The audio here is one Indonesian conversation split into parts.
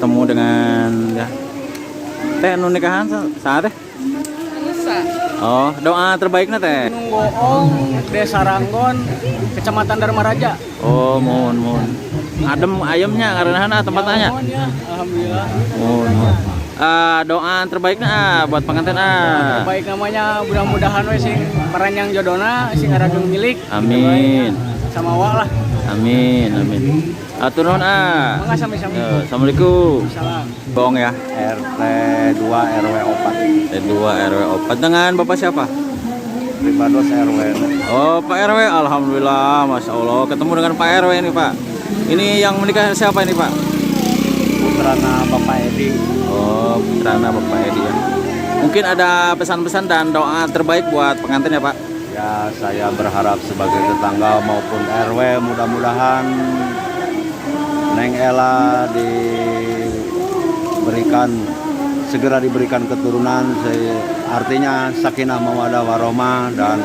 ketemu dengan ya teh anu nikahan saat teh. Oh, doa terbaiknya teh. Gunung Goong, Desa Ranggon, Kecamatan Dharma Raja. Oh, mohon. Adem ayamnya karena tempatnya. Mohon ya, alhamdulillah. Mohon. Doa terbaiknya buat pengantin Baik namanya mudah-mudahan we sing paranjang jodona sing ngarageung milik. Amin. Sama wa lah. Amin. Atur nuhun Mangga sami-sami. Assalamualaikum. Salam. Bong ya. RT 2 RW 4 T2 RW 4 dengan Bapak siapa? Pribados RW. Oh, Pak RW. Alhamdulillah, Masya Allah. Ketemu dengan Pak RW ini, Pak. Ini yang menikah siapa ini, Pak? Putrana Bapak Edi. Oh, putrana Bapak Edi ya. Mungkin ada pesan-pesan dan doa terbaik buat pengantin ya, Pak? Ya, saya berharap sebagai tetangga maupun RW mudah-mudahan Neng Ella segera diberikan keturunan, artinya sakinah mawaddah warohmah dan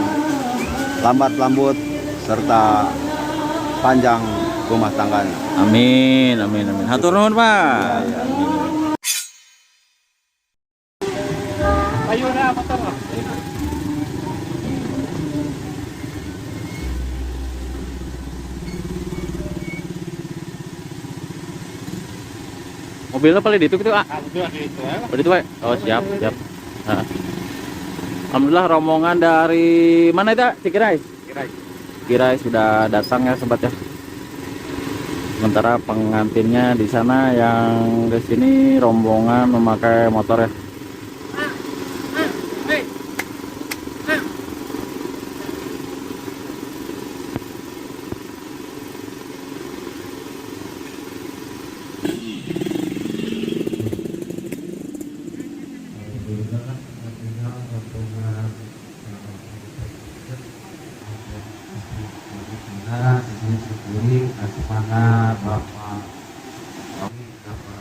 lambat lambut serta panjang rumah tangganya. Amin. Hatur nuhun, Pak. Ya. Ayo na motor. Mobilnya paling itu gitu, Itu itu ya. Oh, itu, Pak. Oh, siap. Nah. Alhamdulillah rombongan dari mana itu? Cikirai. Cikirai sudah datang ya, sobat ya. Sementara pengantinnya di sana yang di sini rombongan memakai motor ya.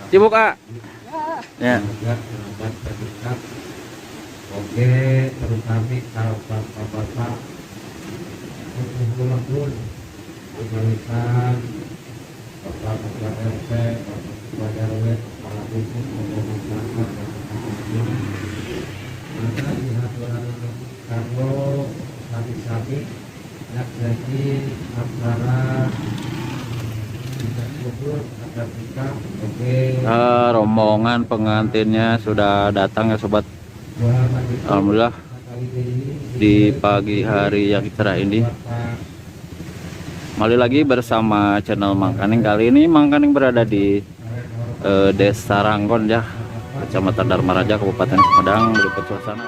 Sibuk, ya. Oke, terus kami kalau bapak-bapak kumpul kebalikan bapak-bapak RT, bapak-bapak RW, kepala dusun, masyarakat, maka di aturan kalau sapi-sapi yang jadi antara Rombongan pengantinnya sudah datang ya, sobat. Alhamdulillah di pagi hari yang cerah ini. Kembali lagi bersama channel Mangkaning. Kali ini Mangkaning berada di Desa Ranggon ya, Kecamatan Dharma Raja, Kabupaten Sumedang. Berikut suasana.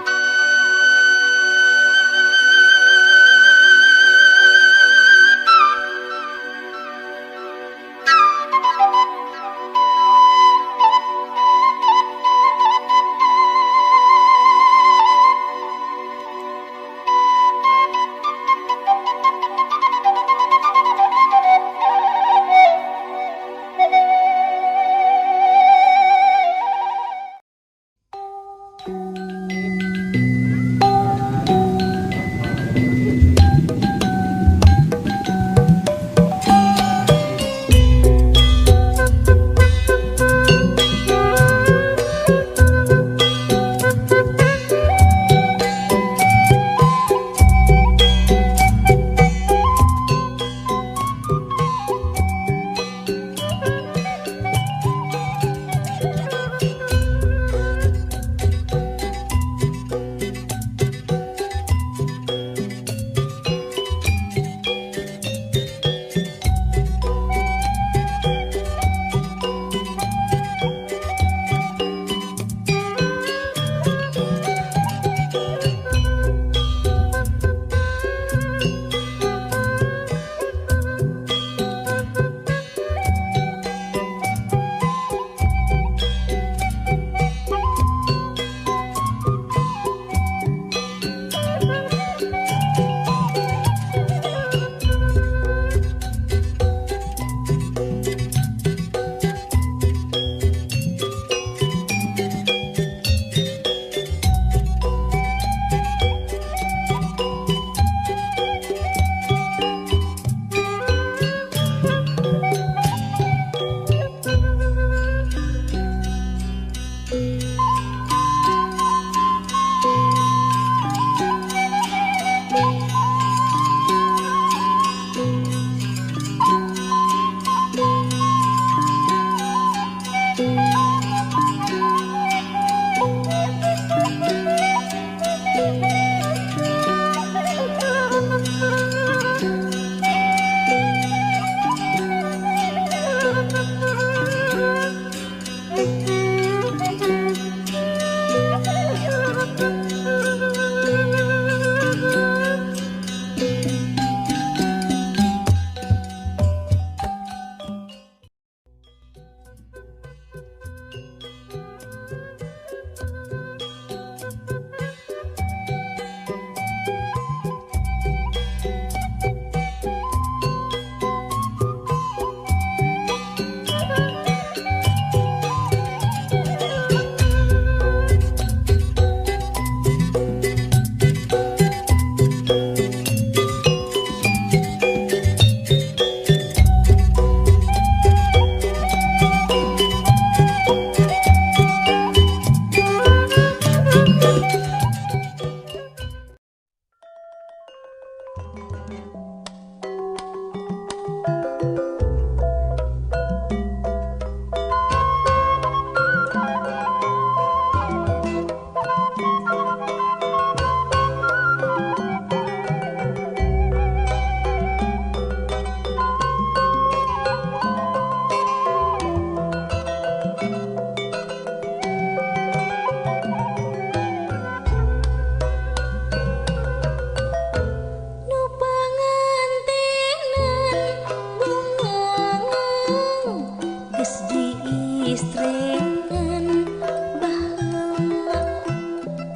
Angkringan baheula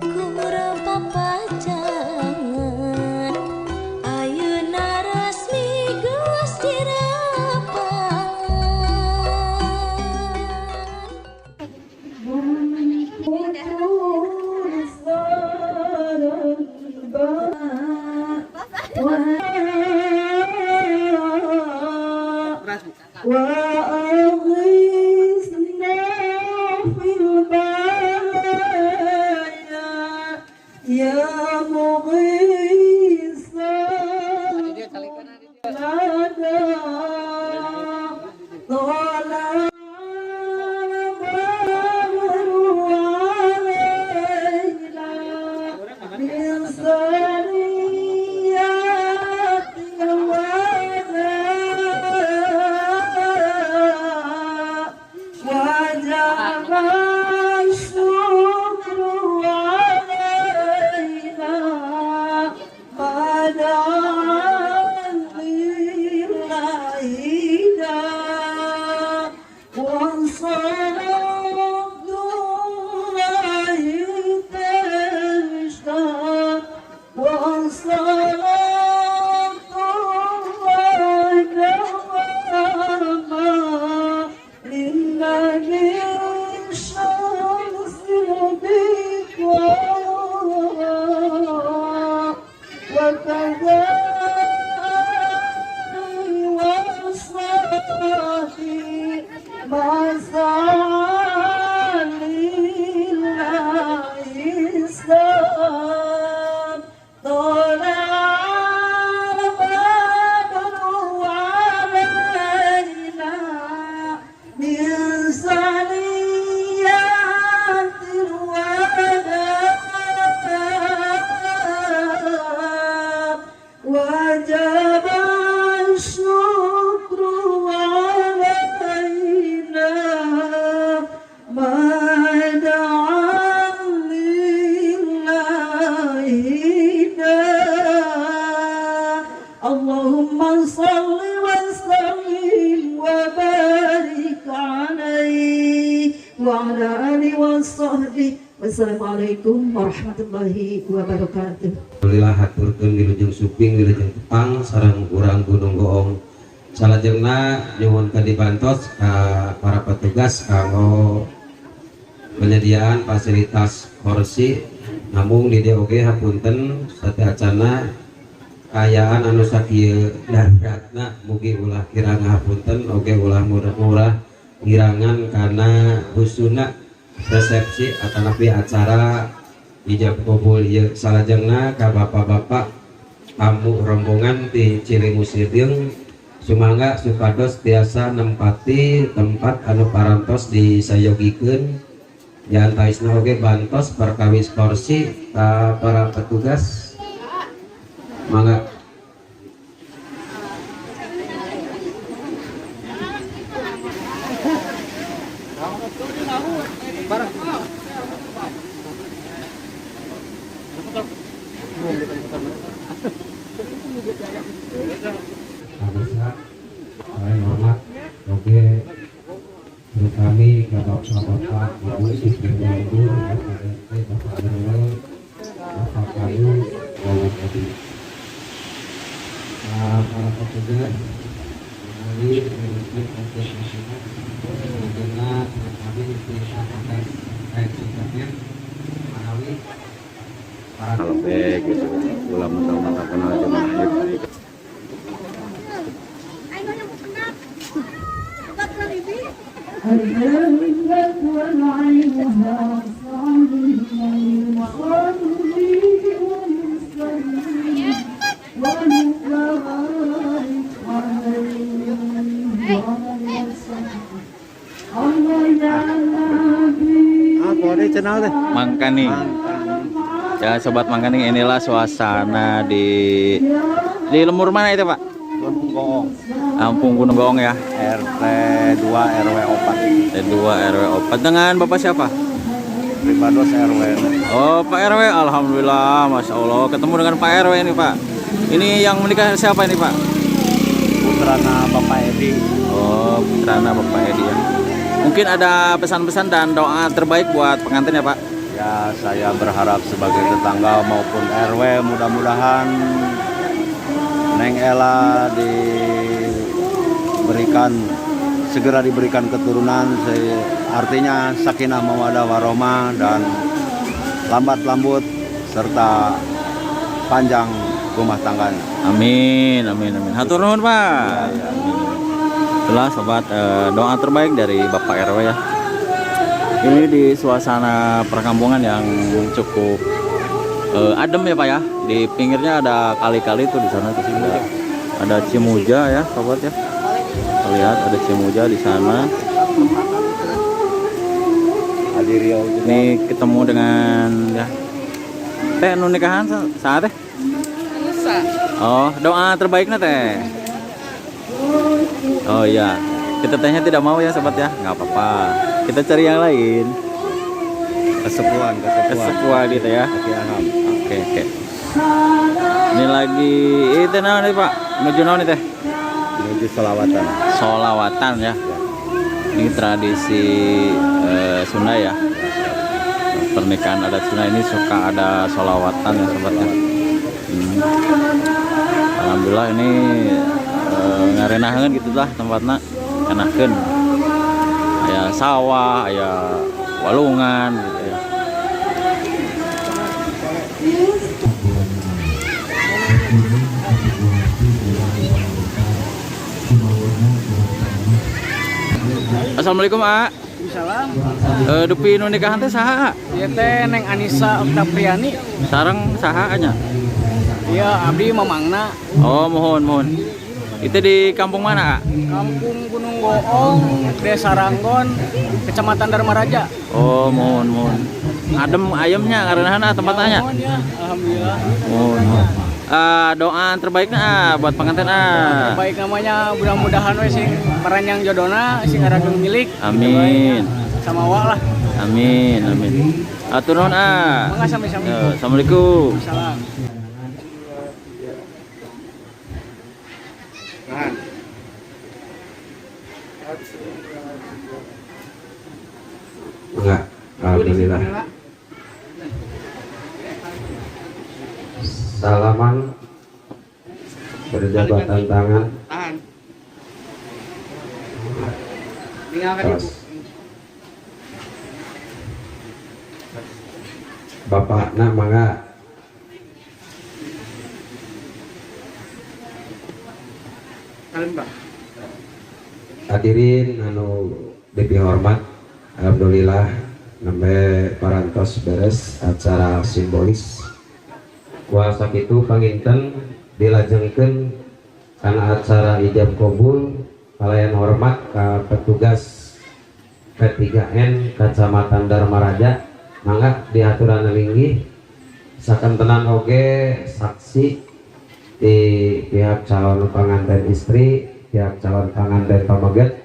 kurang papajangan ayeuna resmi geus dirapan. وأغثنا في البلايا يا مغيث لنا طلع البدر علينا من ثنيات الوداع وجب الشكر علينا ما دعا لله داع وصلاة الله تشتاق وصلاة الله دوما للنبي الشمس البكرى وكذا وصافي ما سعى لله إسلام طلع البدر علينا من ثنيات الوداع وجب الشكر علينا ما دعا لله داع اللهم صل وسلم وبارك عليه وعلى آله وصحبه wassalamualaikum warahmatullahi wabarakatuh. Alhamdulillah haturkeun wilujeng suping wilujeng tepang sareng urang Gunung Goong. Salajengna nyuwun kadibantos ka para petugas kanggo penyediaan fasilitas kursi. Namung di dieu oge hapunten sateacana kayaan anu sakieu daruratna mugi ulah kirang hapunten oge ulah murah-murah ngirangan kana husuna resepsi atanapi acara ijab kabul ieu salajengna ka bapak-bapak tamu rombongan ti Cilimus Sideung sumangga supados tiasa nempati tempat anu parantos disayogikeun jantaisna oge bantos perkawis kursi ka para petugas mangga. Bisa saya hormat oke guru kami bapak-bapak ibu ibu bapak RW bapak kayu bapak tadi para petugas kembali untuk nasional karena kami di atas ekspektif Manawi Kalau baik gitu, ulah mantap-mantap kenal zaman aja. Apa ada channel teh? Mangkaning. Ya sobat Mangkaning, inilah suasana di Lemur mana itu Pak? Gunung Goong, Kampung Gunung Goong ya. RT 2 RW 4. T2 RW 4 dengan Bapak siapa? Pribados RW. Oh Pak RW, alhamdulillah, masya Allah ketemu dengan Pak RW ini Pak. Ini yang menikah siapa ini Pak? Putrana Bapak Edi. Oh putrana Bapak Edi ya. Mungkin ada pesan-pesan dan doa terbaik buat pengantin ya Pak. Ya, saya berharap sebagai tetangga maupun RW mudah-mudahan Neng Ella segera diberikan keturunan, artinya sakinah mawaddah warohmah dan lambat lambut serta panjang rumah tangganya. Amin, amin, amin. Hatur nuhun Pak. Itulah sobat, doa terbaik dari Bapak RW ya. Ini di suasana perkampungan yang cukup adem ya Pak ya. Di pinggirnya ada kali-kali tuh di sana tuh ada Cimuja ya sobat ya. Lihat ada Cimuja di sana. Ini ketemu dengan ya teh nu nikahan saat teh. Oh, doa terbaiknya teh. Oh iya, kita tehnya tidak mau ya sobat ya, nggak apa-apa. Kita cari yang lain. Kesepuan. Gitu ya. Oke. Ini lagi itu naon nih Pak? Menuju naon nih teh? Menuju solawatan. Solawatan ya. Ini tradisi Sunda ya. Pernikahan adat Sunda ini suka ada solawatan ya sobat ya. Alhamdulillah ini ngarenaheun gitu lah tempatnya, enakeun. Aya sawah, aya walungan gitu ya. Assalamualaikum A. Salam. Dupi nu nikahan teh saha? Ieu teh Neng Anissa Oktapriani. Sareng saha nya? Iya, abdi mamangna. Oh, mohon. Itu di kampung mana, A? Kampung Gunung Goong, Desa Ranggon, Kecamatan Dharma Raja. Oh, mohon. Adem ayamnya ngarenahan tempatnya. Mohon ya, alhamdulillah. Mohon. Doa terbaiknya buat pengantin Baik namanya mudah-mudahan we sing paranjang jodona sing ngarageun milik. Amin. Sama wa lah. Amin. Atur nuhun Mangga sami-sami. Assalamualaikum. Salam. Enggak, alhamdulillah. Salaman berjabatan tangan. Terus. Bapak nak mangga. Hadirin anu dipihormat, alhamdulillah nembe parantos beres acara simbolis. Kuasa kitu panginten dilajengkeun kana acara ijab kabul kalayan hormat ka petugas P3N Kecamatan Dharma Raja. Mangga diaturan linggih sakentenan oge saksi di pihak calon pengantin istri, pihak calon pengantin pamaget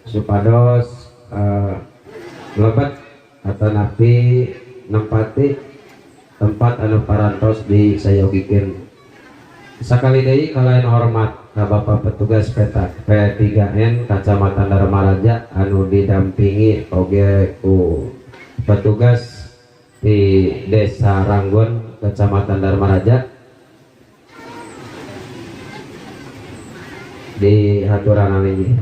supados lebet atau napi nempati tempat anu parantos di sayogikeun. Sakali deui kalayan hormat ka Bapak petugas P3N Kecamatan Dharma Raja anu didampingi oge ku petugas di Desa Ranggon Kecamatan Dharma Raja. Di haturan ini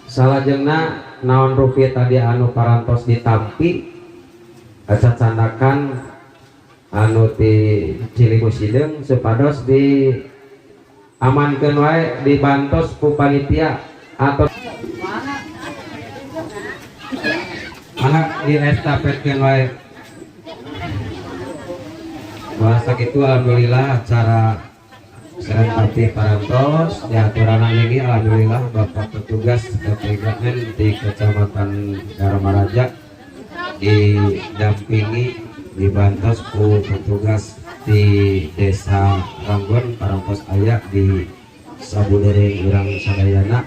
salajengna naon rupiah tadi anu parantos ditampi cacandakan anu di Cilimus Hideung supados di amankeun wae dibantos ku panitia atau anak di estafetkeun wae. Bahasa gitu alhamdulillah acara serempati parantos diaturan ini alhamdulillah Bapak petugas P3N di Kecamatan Dharma Raja didampingi dibantos ku petugas di Desa Ranggon parantos aya di sabudering urang sadayana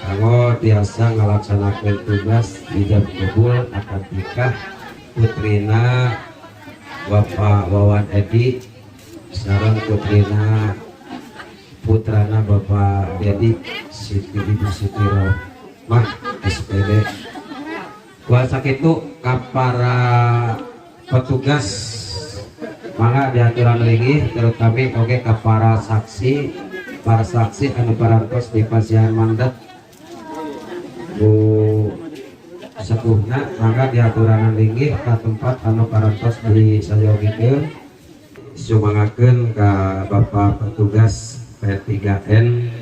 kanggo tiasa ngalaksanakeun tugas ijab kabul akad nikah putrina Bapak Wawan Edi sareng putrina putrana Bapak Dedi Siti Ibu Sitiro Mah SPD kuasa itu ka para petugas mangga diaturan lagi terutama oke ka para saksi anu parantos di pasian mandat bu sepuhna mangga diaturan lagi ka tempat anu parantos di sayogikeun sumangakeun ka Bapak petugas P3N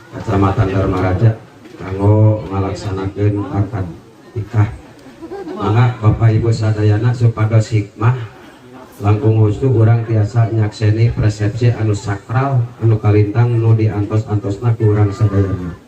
Kecamatan Dharmaraja kanggo ngalaksanakeun akad nikah. Mangga Bapak Ibu sadayana supados hikmah langkung hustu urang tiasa nyakseni persepsi anu sakral anu kalintang nu diantos-antosna ku urang sadayana.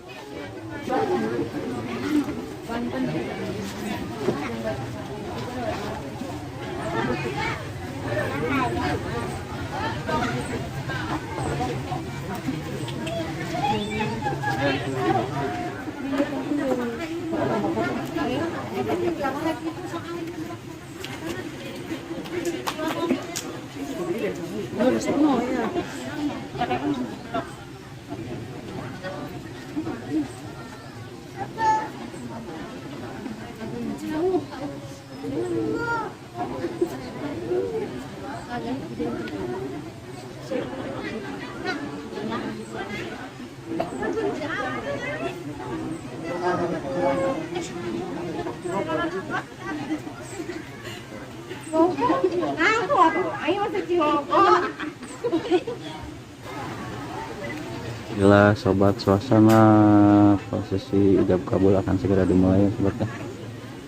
Inilah sobat, suasana prosesi ijab kabul akan segera dimulai ya sobatnya.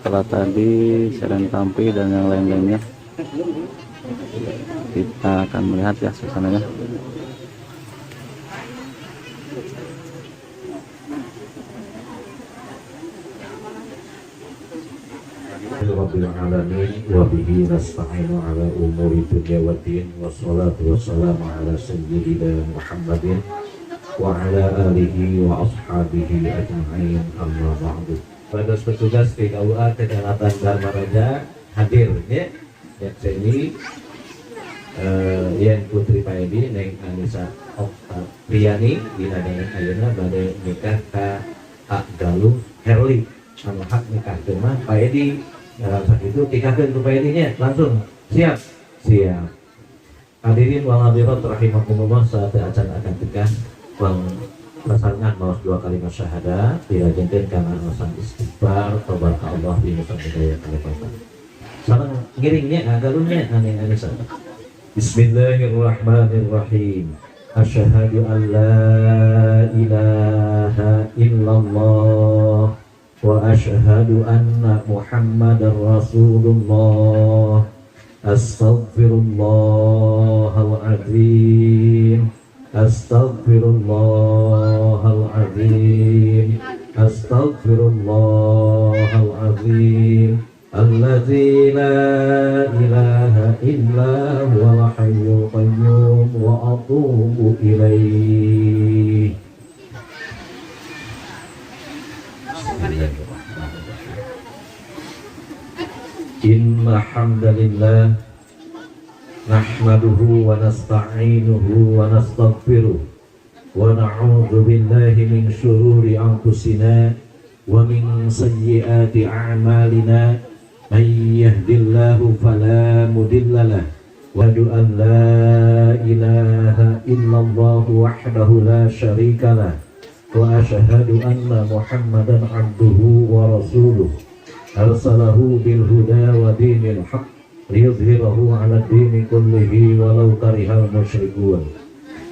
Setelah tadi Seren Tampi dan yang lain-lainnya, kita akan melihat ya suasananya. Rabbil alamin wa bihi nasta'inu ala umuri dunya waddin wassalatu wassalamu ala sayyidina Muhammadin wa ala alihi wa ashabihi ajma'in amma ba'du. Pada petugas PKUA Kecamatan Dharmaraja hadir ya. Yang sini Yen Putri Paedi Neng Anissa Oktaviani dina dengan ayeuna bade nikah ka Kak Galuh Herli anu hak nikah teh mah Paedi. Dalam saat itu tikahkan supaya ini langsung siap. Hadirin wal hadirat rahimakumullah, saat acan akan tikah bang pasangan maos 2 kalimat syahadat dirajengkeun kana alasan istighfar tobat ka Allah di nusa budaya kalepatan. Sareng ngiringnya agalunya ane Anissa. Bismillahirrahmanirrahim. Asyhadu an la ilaha illallah wa asyhadu anna Muhammadar Rasulullah. Astaghfirullahaladzim, astaghfirullahaladzim, astaghfirullahaladzim. Alladzi la ilaha illa huwal hayyul qayyum wa atubu ilaih. Inna hamdalillah nahmaduhu wa nasta'inuhu wa nastaghfiruh wa na'udzu billahi min syururi anfusina wa min sayyiati a'malina may yahdihillahu fala mudhillalah wa asyhadu an la ilaha illallah wahdahu la syarikalah wa asyhadu anna Muhammadan abduhu wa rasuluh arsalahu bil huda wa dinil haq liyudhhirahu 'ala dini kullihi walau karihal musyrikun.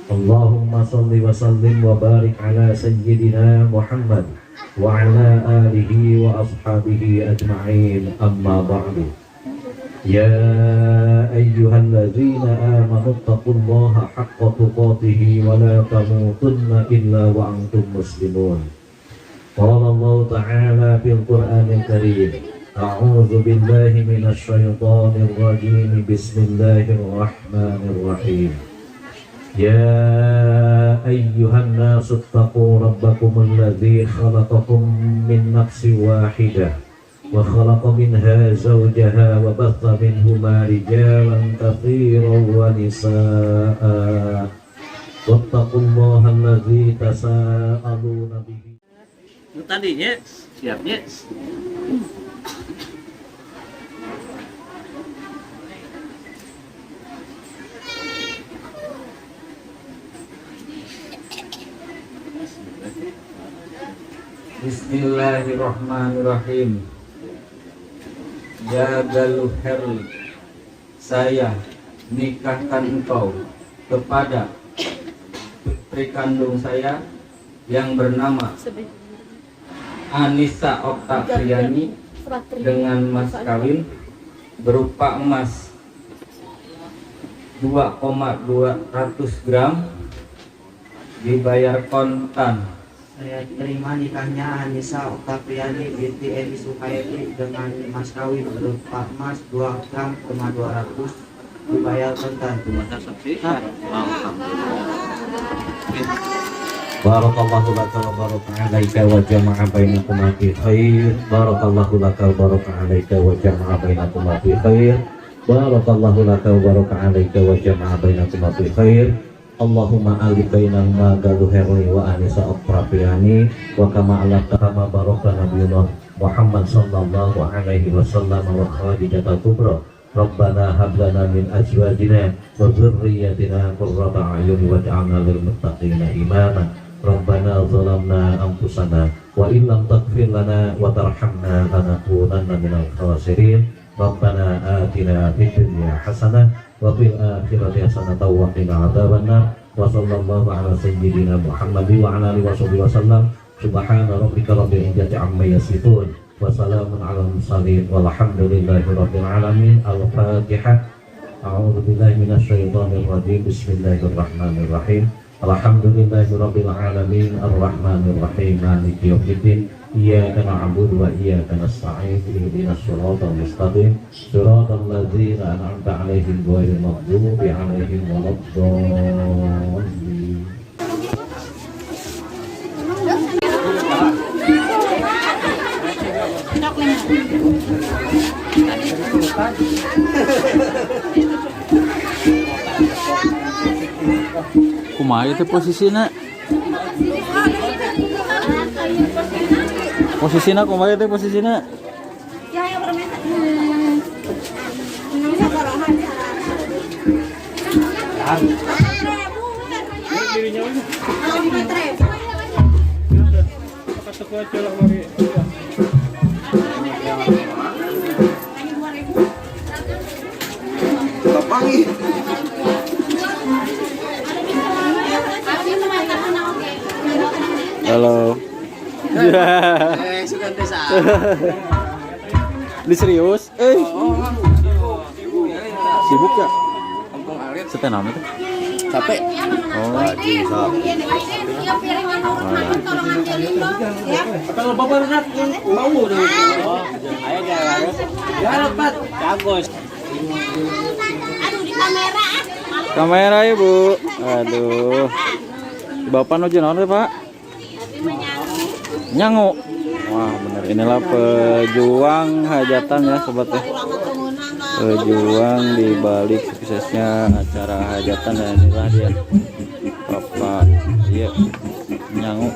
Allahumma shalli wa sallim wa barik ala sayyidina Muhammad wa ala alihi wa ashabihi ajma'in, amma ba'du. Ya ayyuhalladzina amanu taqullaha haqqa tuqatih wa la tamutunna illa wa antum muslimun. Qala Allah ta'ala fil Qur'anil Karim, a'udzu billahi minasy syaithanir rajim, bismillahirrahmanirrahim. Ya ayyuhan nasu taqu rabbakumul ladzi khalaqakum min nafsin wahidah wa khalaqa minha zawjaha wa batha minhuma rijalan katsiran wa nisaa'a wattaqullaha alladzi tasaaluna bihi. Tadinya siapnya. Bismillahirrahmanirrahim. Ya Galuher, saya nikahkan engkau kepada putri kandung saya yang bernama Anissa Oktaviani dengan mas kawin berupa emas 2,200 gram dibayar kontan. Saya terima nikahnya Anissa Oktaviani binti Edi Sukayati dengan mas kawin berupa emas 2 gram 200 dibayar kontan. Barakallahu laka wa baraka alaika wa jama'a bainakuma fi khair. Barakallahu laka wa baraka alaika wa jama'a bainakuma fi khair. Barakallahu laka wa baraka alaika wa jama'a bainakuma fi khair. Allahumma alif bainahuma Galuherli wa Anissa Oktaviani wa kama alafta kama baraka nabiyullah Muhammad sallallahu alaihi wasallam wa Khadijah kubra. Rabbana hab lana min azwajina wa dhurriyyatina qurrata a'yun waj'alna lil muttaqina imama. Rabbana zalamna anfusana wa in lam taghfir lana wa tarhamna lanakunanna minal khasirin. Rabbana atina fid dunya hasanah wa fil akhirati hasanatan wa qina adzabannar. Wa sallallahu ala sayyidina Muhammad wa ala alihi wasallam. Subhana rabbika rabbil izzati amma yasifun wa salamun ala mursalin walhamdulillahi rabbil alamin. Al-Fatihah. A'udzu billahi minasyaitonir rajim. Bismillahirrahmanirrahim. Alhamdulillahi rabbil alamin arrahmanir rahim maliki yaumiddin. Iyyaka na'budu wa iyyaka nasta'in ihdinas siratal mustaqim siratal ladzina an'amta 'alaihim ghairil maghdubi 'alaihim waladdallin. Kumaha teh posisina? Posisina kumaha teh posisina? Halo. Di serius? Sibuk ya? Setenam itu? Capek. Oh. Kalau bapak renat mau dong. Ayo guys. Ya lepat. Bagus. Aduh di kamera. Kamera ibu. Aduh. Bapak nuju naon Pak? Nyangu. Wah bener, inilah pejuang hajatan ya sobat ya. Pejuang di balik suksesnya acara hajatan, dan inilah dia Bapak iya Nyangu.